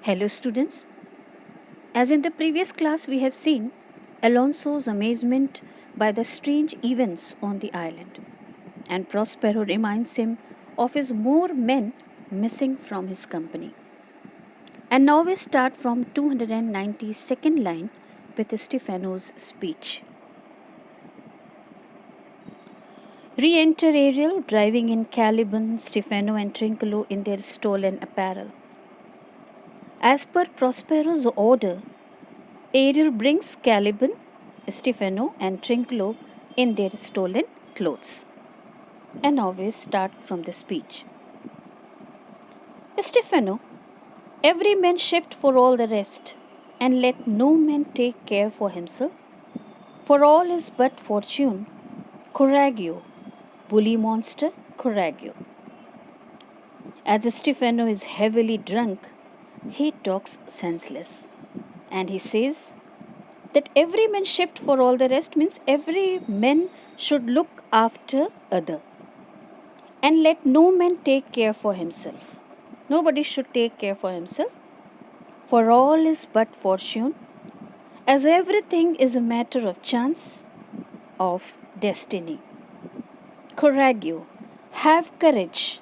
Hello, students. As in the previous class, we have seen Alonso's amazement by the strange events on the island, and Prospero reminds him of his more men missing from his company. And now we start from 292nd line with Stefano's speech. Re-enter Ariel, driving in Caliban, Stefano and Trinculo in their stolen apparel. As per Prospero's order, Ariel brings Caliban, Stefano, and Trinculo in their stolen clothes. And now we start from the speech. Stefano, every man shift for all the rest, and let no man take care for himself. For all is but fortune, coraggio, bully monster, coraggio. As Stefano is heavily drunk, he talks senseless, and he says that every man shift for all the rest means every man should look after other, and let no man take care for himself. Nobody should take care for himself, for all is but fortune, as everything is a matter of chance, of destiny. Coraggio, have courage.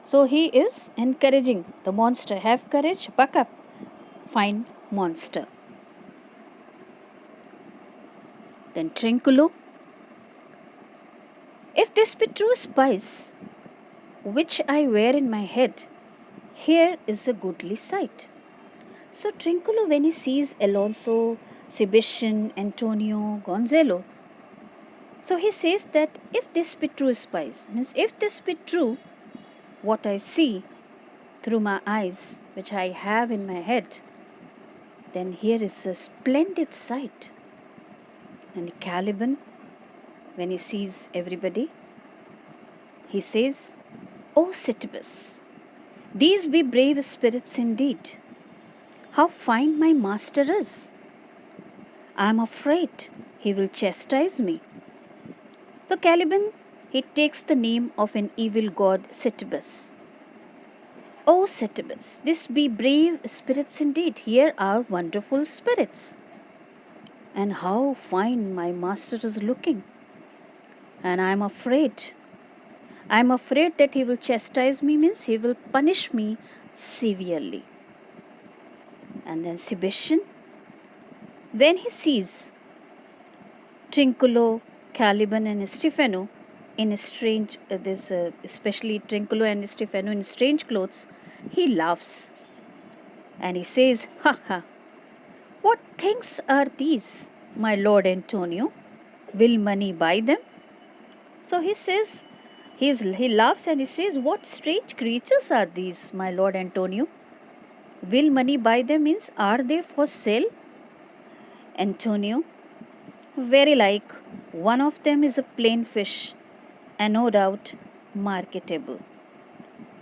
So he is encouraging the monster, have courage, buck up, find monster. Then Trinculo, if this be true spice, which I wear in my head, here is a goodly sight. So Trinculo, when he sees Alonso, Sebastian, Antonio, Gonzalo, so he says that if this be true spice, means if this be true, what I see through my eyes, which I have in my head, then here is a splendid sight. And Caliban, when he sees everybody, he says, O Sittibus, these be brave spirits indeed. How fine my master is! I am afraid he will chastise me. So Caliban, he takes the name of an evil god, Sittibus. O Sittibus, this be brave spirits indeed. Here are wonderful spirits. And how fine my master is looking. And I am afraid that he will chastise me, means he will punish me severely. And then Sebastian, when he sees Trinculo, Caliban and Stefano in strange, especially Trinculo and Stefano in strange clothes, he laughs and he says, ha ha, what things are these, my lord Antonio? Will money buy them? So he says, he laughs and he says, what strange creatures are these, my lord Antonio? Will money buy them means, are they for sale? Antonio, very like, one of them is a plain fish and no doubt marketable.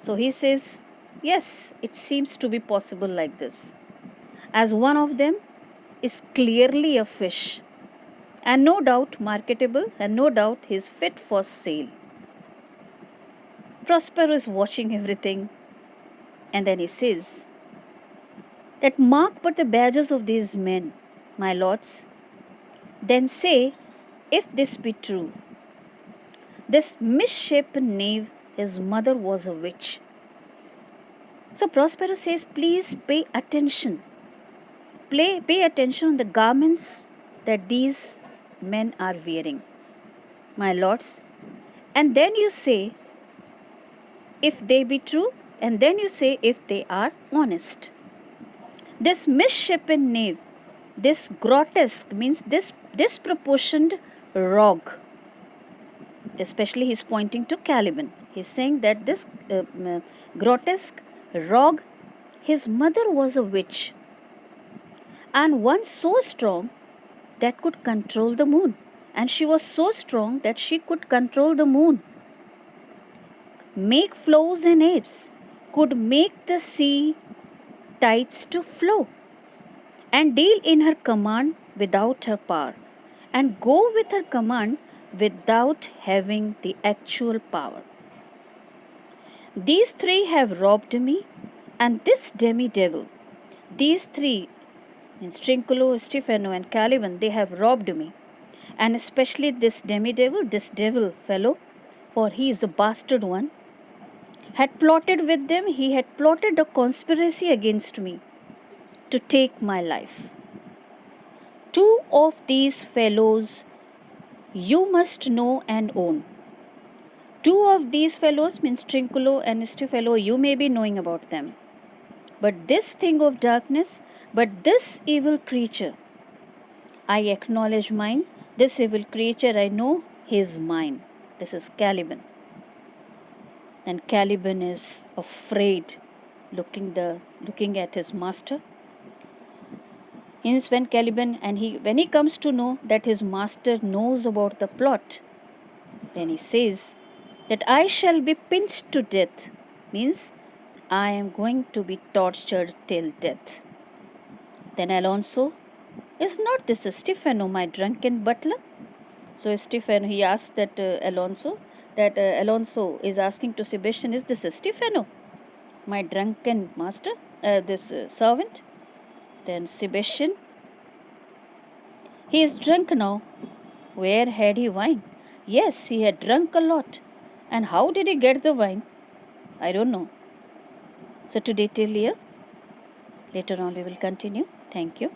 So he says, yes, it seems to be possible like this. As one of them is clearly a fish and no doubt marketable and no doubt he is fit for sale. Prospero is watching everything and then he says that mark but the badges of these men, my lords, then say if this be true. This misshapen knave, his mother was a witch. So Prospero says, please pay attention. Pay attention on the garments that these men are wearing, my lords. And then you say, if they be true, and then you say, if they are honest. This misshapen knave, this grotesque means this disproportioned rogue, especially he's pointing to Caliban. He's saying that this grotesque rogue, his mother was a witch and one so strong that could control the moon. And she was so strong that she could control the moon, make flows and apes, could make the sea tides to flow, and deal in her command without her power, and go with her command without having the actual power. These three have robbed me, and this demi-devil These three, means Trinculo, Stefano, and Caliban, they have robbed me. And especially this demi-devil, this devil fellow, for he is a bastard one, had plotted with them, he had plotted a conspiracy against me to take my life. Two of these fellows you must know and own. Two of these fellows, means Trinculo and Stefano, you may be knowing about them. But this thing of darkness, but this evil creature, I acknowledge mine. This evil creature, I know he is mine. This is Caliban. And Caliban is afraid, looking at his master. Hence, when Caliban when he comes to know that his master knows about the plot, then he says that I shall be pinched to death, means I am going to be tortured till death. Then Alonso, is not this Stefano, my drunken butler? So Stefano, he asks that Alonso is asking to Sebastian, is this Stefano, my drunken master, this servant? Then Sebastian, he is drunk now. Where had he wine? Yes, he had drunk a lot. And how did he get the wine? I don't know. So today till here. Later on we will continue. Thank you.